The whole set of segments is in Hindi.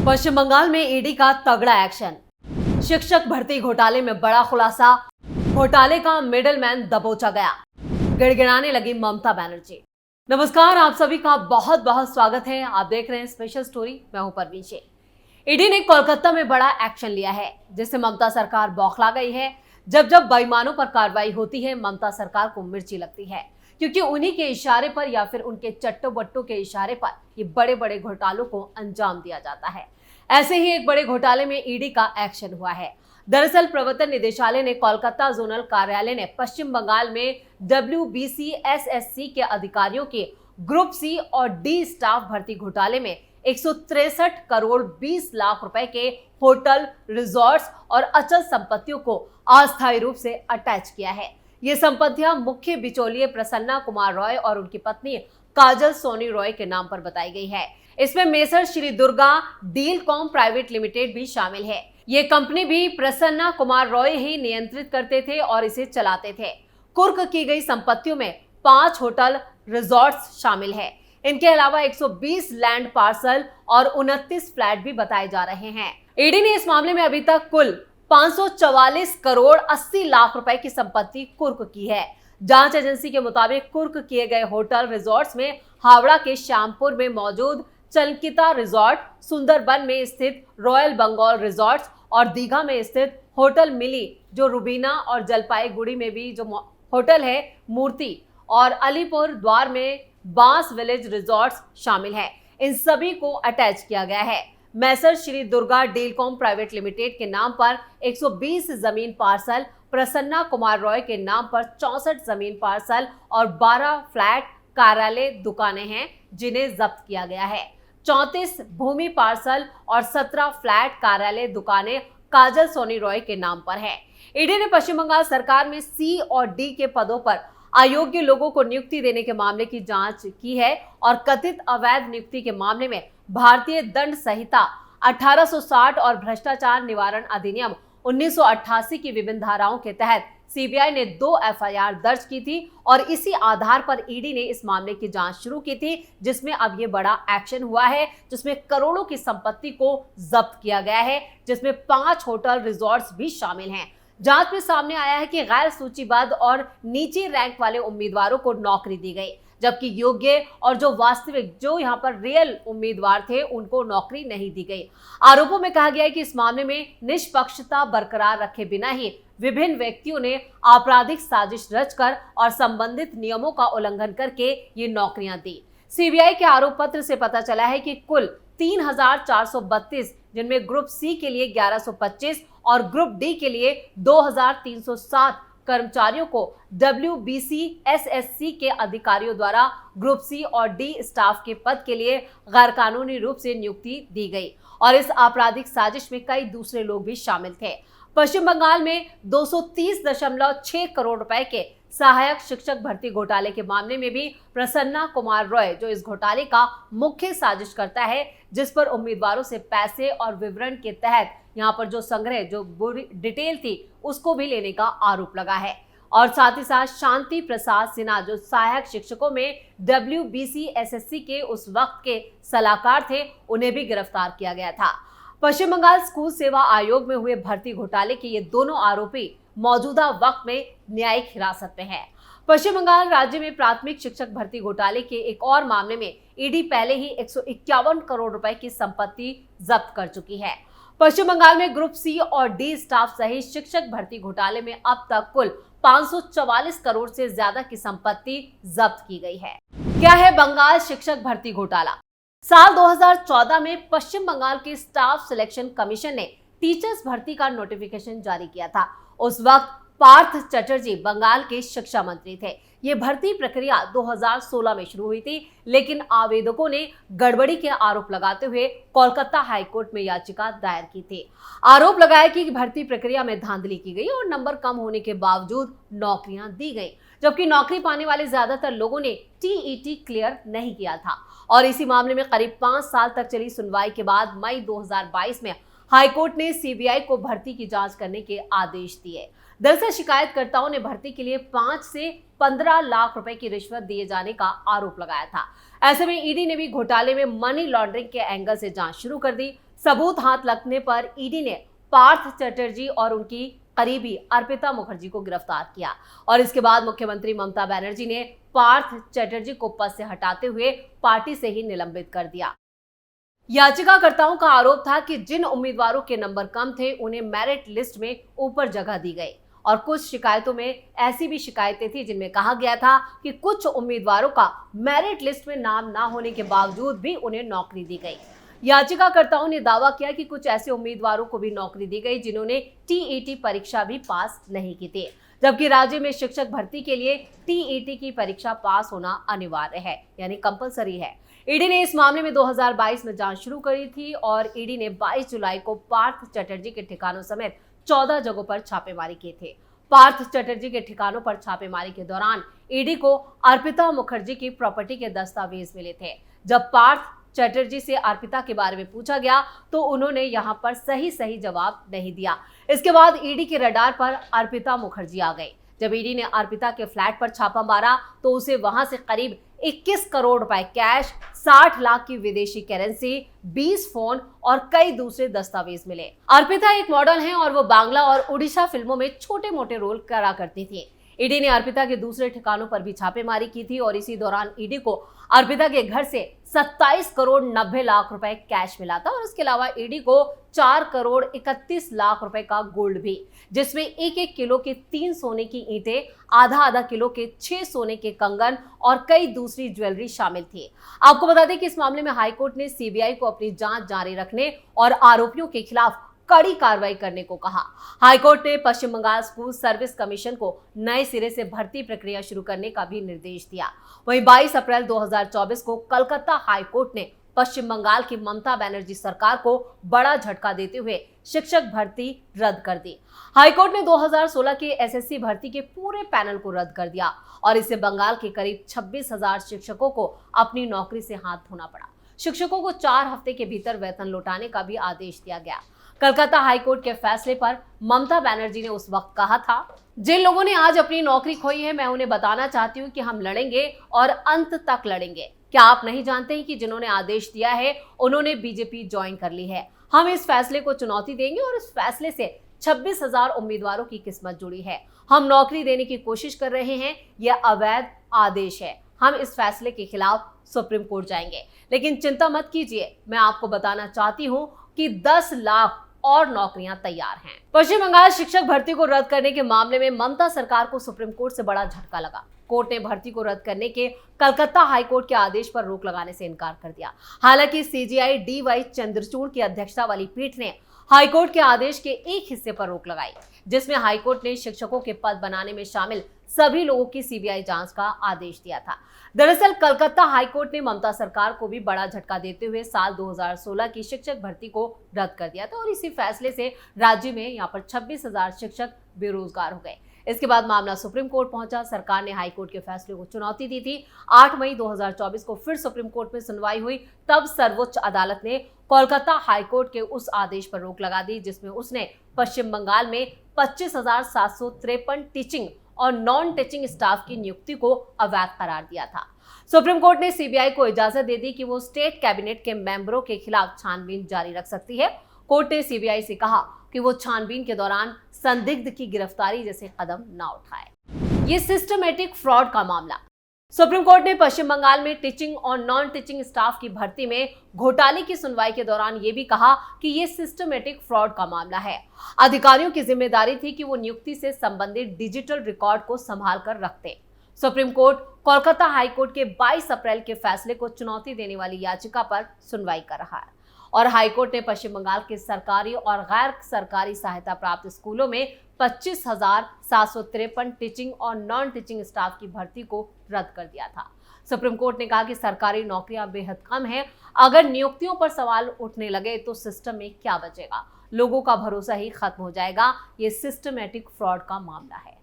पश्चिम बंगाल में ईडी का तगड़ा एक्शन। शिक्षक भर्ती घोटाले में बड़ा खुलासा। घोटाले का मिडलमैन दबोचा गया। गिड़गिड़ाने लगी ममता बनर्जी। नमस्कार, आप सभी का बहुत बहुत स्वागत है। आप देख रहे हैं स्पेशल स्टोरी। मैं हूं परवीन शेख। ईडी ने कोलकाता में बड़ा एक्शन लिया है, जिससे ममता सरकार बौखला गई है। जब जब बेईमानों पर कार्रवाई होती है, ममता सरकार को मिर्ची लगती है, क्योंकि उन्हीं के इशारे पर या फिर उनके चट्टो बट्टों के इशारे पर ये बड़े बड़े घोटालों को अंजाम दिया जाता है। ऐसे ही एक बड़े घोटाले में ईडी का एक्शन हुआ है। दरअसल प्रवर्तन निदेशालय ने कोलकाता जोनल कार्यालय ने पश्चिम बंगाल में WBCSSC के अधिकारियों के ग्रुप सी और डी स्टाफ भर्ती घोटाले में 163 करोड़ 20 लाख रुपए के होटल, रिजॉर्ट्स और अचल संपत्तियों को अस्थायी रूप से अटैच किया है। ये संपत्तियां मुख्य बिचौलिए प्रसन्ना कुमार रॉय और उनकी पत्नी काजल सोनी रॉय के नाम पर बताई गई है। इसमें Messrs Shri Durga Dealcom private limited भी शामिल है। ये कंपनी भी प्रसन्ना कुमार रॉय ही नियंत्रित करते थे और इसे चलाते थे। कुर्क की गई संपत्तियों में 5 होटल, रिजॉर्ट्स शामिल है। इनके अलावा 120 लैंड पार्सल और 29 फ्लैट भी बताए जा रहे हैं। ईडी ने इस मामले में अभी तक कुल 544 करोड़ 80 लाख रुपए की संपत्ति कुर्क की है। जांच एजेंसी के मुताबिक कुर्क किए गए होटल, रिजॉर्ट्स में हावड़ा के श्यामपुर में मौजूद चलकिता रिजॉर्ट, सुंदरबन में स्थित रॉयल बंगाल रिजॉर्ट्स और दीघा में स्थित होटल मिली, जो रुबीना और जलपाईगुड़ी में भी जो होटल है मूर्ति, और अलीपुर द्वार में बांस विलेज रिजॉर्ट्स शामिल है। इन सभी को अटैच किया गया है। मैसर श्री दुर्गा डीलकॉम प्राइवेट लिमिटेड के नाम पर 120 जमीन पार्सल, प्रसन्ना कुमार रॉय के नाम पर 64 जमीन पार्सल और 12 फ्लैट, कार्यालय, दुकानें हैं जिन्हें जब्त किया गया है। 34 भूमि पार्सल और 17 फ्लैट, कार्यालय, दुकानें काजल सोनी रॉय के नाम पर है। ईडी ने पश्चिम बंगाल सरकार में सी और डी के पदों पर अयोग्य लोगों को नियुक्ति देने के मामले की जांच की है और कथित अवैध नियुक्ति के मामले में भारतीय दंड संहिता 1860 और भ्रष्टाचार निवारण अधिनियम 1988 की विभिन्न धाराओं के तहत सीबीआई ने 2 एफआईआर दर्ज की थी और इसी आधार पर ईडी ने इस मामले की जांच शुरू की थी, जिसमें अब ये बड़ा एक्शन हुआ है, जिसमें करोड़ों की संपत्ति को जब्त किया गया है, जिसमें 5 होटल, रिजॉर्ट्स भी शामिल हैं। जांच में सामने आया है कि गैर सूचीबद्ध और नीचे रैंक वाले उम्मीदवारों को नौकरी दी गई, जबकि योग्य और जो वास्तविक, जो यहाँ पर रियल उम्मीदवार थे, उनको नौकरी नहीं दी गई। आरोपों में कहा गया है कि इस मामले में निष्पक्षता बरकरार रखे बिना ही विभिन्न व्यक्तियों ने आपराधिक साजिश रचकर और संबंधित नियमों का उल्लंघन करके ये नौकरियां दी। सीबीआई के आरोप पत्र से पता चला है कि कुल 3432, जिनमें ग्रुप सी के लिए 1125 और ग्रुप डी के लिए 2307 कर्मचारियों को WBCSSC के अधिकारियों द्वारा ग्रुप सी और डी स्टाफ के पद के लिए गैरकानूनी रूप से नियुक्ति दी गई और इस आपराधिक साजिश में कई दूसरे लोग भी शामिल थे। पश्चिम बंगाल में 230.6 करोड़ रुपए के सहायक शिक्षक भर्ती घोटाले के मामले में भी प्रसन्ना कुमार रॉय, जो इस घोटाले का मुख्य साजिश करता है, जिस पर उम्मीदवारों से पैसे और विवरण के तहत यहाँ पर जो संग्रह, जो पूरी डिटेल थी, उसको भी लेने का आरोप लगा है। और साथ ही साथ शांति प्रसाद सिन्हा, जो सहायक शिक्षकों में WBCSSC के उस वक्त के सलाहकार थे, उन्हें भी गिरफ्तार किया गया था। पश्चिम बंगाल स्कूल सेवा आयोग में हुए भर्ती घोटाले के ये दोनों आरोपी मौजूदा वक्त में न्यायिक हिरासत में हैं। पश्चिम बंगाल राज्य में प्राथमिक शिक्षक भर्ती घोटाले के एक और मामले में ईडी पहले ही 151 करोड़ रुपए की संपत्ति जब्त कर चुकी है। पश्चिम बंगाल में ग्रुप सी और डी स्टाफ सहित शिक्षक भर्ती घोटाले में अब तक कुल 544 करोड़ से ज्यादा की संपत्ति जब्त की गई है। क्या है बंगाल शिक्षक भर्ती घोटाला? साल 2014 में पश्चिम बंगाल के स्टाफ सिलेक्शन कमीशन ने टीचर्स भर्ती का नोटिफिकेशन जारी किया था। उस वक्त पार्थ चटर्जी बंगाल के शिक्षा मंत्री थे। ये भर्ती प्रक्रिया 2016 में शुरू हुई थी, लेकिन आवेदकों ने गड़बड़ी के आरोप लगाते हुए कोलकाता हाईकोर्ट में याचिका दायर की थी। आरोप लगाया कि भर्ती प्रक्रिया में धांधली की गई और नंबर कम होने के बावजूद नौकरियां दी गई, जबकि नौकरी पाने वाले ज्यादातर लोगों ने TET क्लियर नहीं किया था। और इसी मामले में करीब 5 साल तक चली सुनवाई के बाद मई 2022 में हाईकोर्ट ने सीबीआई को भर्ती की जांच करने के आदेश दिए। दरअसल शिकायतकर्ताओं ने भर्ती के लिए 5 से 15 लाख रुपए की रिश्वत दिए जाने का आरोप लगाया था। ऐसे में ईडी ने भी घोटाले में मनी लॉन्ड्रिंग के एंगल से जांच शुरू कर दी। सबूत हाथ लगने पर ईडी ने पार्थ चटर्जी और उनकी करीबी अर्पिता मुखर्जी को गिरफ्तार किया और इसके बाद मुख्यमंत्री ममता बनर्जी ने पार्थ चटर्जी को पद से हटाते हुए पार्टी से ही निलंबित कर दिया। याचिकाकर्ताओं का आरोप था कि जिन उम्मीदवारों के नंबर कम थे उन्हें मेरिट लिस्ट में ऊपर जगह दी गई और कुछ शिकायतों में ऐसी भी शिकायतें थी जिनमें कहा गया था कि कुछ उम्मीदवारों का मेरिट लिस्ट में नाम ना होने के बावजूद भी उन्हें नौकरी दी गई। याचिकाकर्ताओं ने दावा किया कि कुछ ऐसे उम्मीदवारों को भी नौकरी दी गई जिन्होंने टीईटी परीक्षा भी पास नहीं की थी, जबकि राज्य में शिक्षक भर्ती के लिए टीईटी की परीक्षा पास होना अनिवार्य है, यानी कंपलसरी है। ईडी ने इस मामले में 2022 में जांच शुरू करी थी और ईडी ने 22 जुलाई को पार्थ चटर्जी के ठिकानों समेत 14 जगहों पर छापेमारी की थी। पार्थ चटर्जी के ठिकानों पर छापेमारी के दौरान ईडी को अर्पिता मुखर्जी की प्रॉपर्टी के दस्तावेज मिले थे। जब पार्थ चटर्जी से अर्पिता के बारे में पूछा गया तो उन्होंने यहां पर सही जवाब नहीं दिया। इसके बाद ईडी के रडार पर अर्पिता मुखर्जी आ गई। जब ईडी ने अर्पिता के फ्लैट पर छापा मारा तो उसे वहां से करीब 21 करोड़ रुपए कैश, 60 लाख की विदेशी करेंसी, 20 फोन और कई दूसरे दस्तावेज मिले। अर्पिता एक मॉडल हैं और वो बांग्ला और उड़ीसा फिल्मों में छोटे मोटे रोल करा करती थी। ईडी ने अर्पिता के दूसरे ठिकानों पर भी छापेमारी की थी और इसी दौरान ईडी को अर्पिता के घर से 27 करोड़ 90 लाख रुपए कैश मिला था और इसके अलावा ईडी को 4 करोड़ 31 लाख रुपए का गोल्ड भी, जिसमें 1-1 किलो के 3 सोने की ईंटें, आधा किलो के 6 सोने के कंगन और कई दूसरी ज्वेलरी शामिल थी। आपको बता दें कि इस मामले में हाईकोर्ट ने सीबीआई को अपनी जांच जारी रखने और आरोपियों के खिलाफ कड़ी कार्रवाई करने को कहा। हाईकोर्ट ने पश्चिम बंगाल स्कूल सर्विस कमीशन को नए सिरे से भर्ती प्रक्रिया शुरू करने का भी निर्देश दिया। वहीं 22 अप्रैल 2024 को कलकत्ता हाईकोर्ट ने पश्चिम बंगाल की ममता बनर्जी सरकार को बड़ा झटका देते हुए शिक्षक भर्ती रद्द कर दी। हाईकोर्ट ने 2016 के एसएससी भर्ती के पूरे पैनल को रद्द कर दिया और इससे बंगाल के करीब 26,000 शिक्षकों को अपनी नौकरी से हाथ धोना पड़ा। शिक्षकों को 4 हफ्ते के भीतर वेतन लौटाने का भी आदेश दिया गया। कलकत्ता हाईकोर्ट के फैसले पर ममता बनर्जी ने उस वक्त कहा था, जिन लोगों ने आज अपनी नौकरी खोई है, मैं उन्हें बताना चाहती हूँ कि हम लड़ेंगे और अंत तक लड़ेंगे। क्या आप नहीं जानते हैं कि जिन्होंने आदेश दिया है उन्होंने बीजेपी ज्वाइन कर ली है। हम इस फैसले को चुनौती देंगे और इस फैसले से 26,000 उम्मीदवारों की किस्मत जुड़ी है। हम नौकरी देने की कोशिश कर रहे हैं, यह अवैध आदेश है। हम इस फैसले के खिलाफ सुप्रीम कोर्ट जाएंगे। लेकिन चिंता मत कीजिए, मैं आपको बताना चाहती हूँ कि 10 लाख और नौकरियां तैयार हैं। पश्चिम बंगाल शिक्षक भर्ती को रद्द करने के मामले में ममता सरकार को सुप्रीम कोर्ट से बड़ा झटका लगा। कोर्ट ने भर्ती को रद्द करने के कलकत्ता हाईकोर्ट के आदेश पर रोक लगाने से इनकार कर दिया। हालांकि सीजेआई डीवाई चंद्रचूड़ की अध्यक्षता वाली पीठ ने हाईकोर्ट के आदेश के एक हिस्से पर रोक लगाई, जिसमें हाईकोर्ट ने शिक्षकों के पद बनाने में शामिल सभी लोगों की सीबीआई जांच का आदेश दिया था। दरअसल कलकत्ता हाईकोर्ट ने ममता सरकार को भी बड़ा झटका देते हुए साल 2016 की शिक्षक भर्ती को रद्द कर दिया था और इसी फैसले से राज्य में यहाँ पर 26,000 शिक्षक बेरोजगार हो गए। इसके बाद मामला सुप्रीम कोर्ट पहुंचा। सरकार ने हाईकोर्ट के फैसले को चुनौती दी थी। 8 मई 2024 को फिर सुप्रीम कोर्ट में सुनवाई हुई। तब सर्वोच्च अदालत ने कोलकाता हाईकोर्ट के उस आदेश पर रोक लगा दी जिसमें उसने पश्चिम बंगाल में 25,753 टीचिंग और नॉन टीचिंग स्टाफ की नियुक्ति को अवैध करार दिया था। सुप्रीम कोर्ट ने सीबीआई को इजाजत दे दी कि वो स्टेट कैबिनेट के मेंबरों के खिलाफ छानबीन जारी रख सकती है। कोर्ट ने सीबीआई से कहा कि वो छानबीन के दौरान संदिग्ध की गिरफ्तारी जैसे कदम ना उठाए। ये सिस्टमेटिक फ्रॉड का मामला। सुप्रीम कोर्ट ने पश्चिम बंगाल में टीचिंग और नॉन टीचिंग स्टाफ की भर्ती में घोटाले की सुनवाई के दौरान यह भी कहा कि यह सिस्टमेटिक फ्रॉड का मामला है। अधिकारियों की जिम्मेदारी थी कि वो नियुक्ति से संबंधित डिजिटल रिकॉर्ड को संभाल कर रखते। सुप्रीम कोर्ट कोलकाता हाईकोर्ट के 22 अप्रैल के फैसले को चुनौती देने वाली याचिका पर सुनवाई कर रहा है और हाईकोर्ट ने पश्चिम बंगाल के सरकारी और गैर सरकारी सहायता प्राप्त स्कूलों में 25,753 टीचिंग और नॉन टीचिंग स्टाफ की भर्ती को रद्द कर दिया था। सुप्रीम कोर्ट ने कहा कि सरकारी नौकरियां बेहद कम हैं। अगर नियुक्तियों पर सवाल उठने लगे तो सिस्टम में क्या बचेगा? लोगों का भरोसा ही खत्म हो जाएगा। ये सिस्टमेटिक फ्रॉड का मामला है।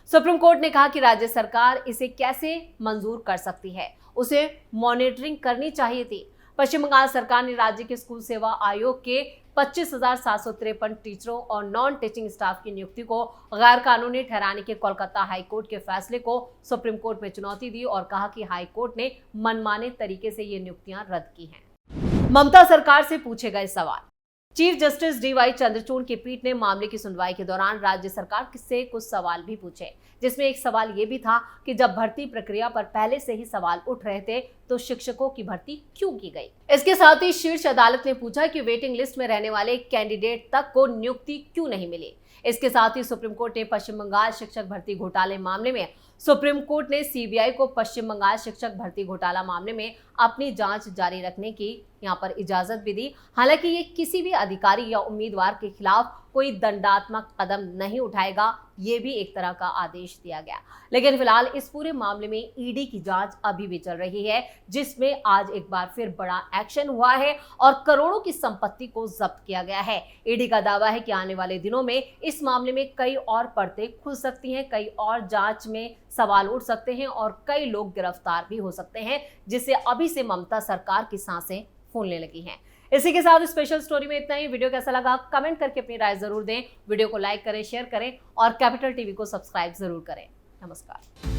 सुप्रीम कोर्ट ने कहा कि राज्य सरकार इसे कैसे मंजूर कर सकती है, उसे मॉनिटरिंग करनी चाहिए थी। पश्चिम बंगाल सरकार ने राज्य के स्कूल सेवा आयोग के 25,753 टीचरों और नॉन टीचिंग स्टाफ की नियुक्ति को गैर कानूनी ठहराने के कोलकाता हाईकोर्ट के फैसले को सुप्रीम कोर्ट में चुनौती दी और कहा कि हाईकोर्ट ने मनमाने तरीके से ये नियुक्तियां रद्द की हैं। ममता सरकार से पूछे गए सवाल। चीफ जस्टिस डीवाई चंद्रचूड़ की पीठ ने मामले की सुनवाई के दौरान राज्य सरकार से कुछ सवाल भी पूछे, जिसमें एक सवाल ये भी था कि जब भर्ती प्रक्रिया पर पहले से ही सवाल उठ रहे थे तो शिक्षकों की भर्ती क्यों की गई। इसके साथ ही शीर्ष अदालत ने पूछा कि वेटिंग लिस्ट में रहने वाले कैंडिडेट तक को नियुक्ति क्यों नहीं मिली। इसके साथ ही सुप्रीम कोर्ट ने पश्चिम बंगाल शिक्षक भर्ती घोटाले मामले में सुप्रीम कोर्ट ने सीबीआई को पश्चिम बंगाल शिक्षक भर्ती घोटाला मामले में अपनी जांच जारी रखने की यहां पर इजाजत भी दी। हालांकि ये किसी भी अधिकारी या उम्मीदवार के खिलाफ कोई दंडात्मक कदम नहीं उठाएगा, ये भी एक तरह का आदेश दिया गया। लेकिन फिलहाल इस पूरे मामले में ईडी की जांच अभी भी चल रही है, जिसमें आज एक बार फिर बड़ा एक्शन हुआ है और करोड़ों की संपत्ति को जब्त किया गया है। ईडी का दावा है कि आने वाले दिनों में इस मामले में कई और परतें खुल सकती हैं, कई और जांच में सवाल उठ सकते हैं और कई लोग गिरफ्तार भी हो सकते हैं, जिससे अभी से ममता सरकार की सांसें फूलने लगी हैं। इसी के साथ स्पेशल स्टोरी में इतना ही। वीडियो कैसा लगा कमेंट करके अपनी राय जरूर दें। वीडियो को लाइक करें, शेयर करें और कैपिटल टीवी को सब्सक्राइब जरूर करें। नमस्कार।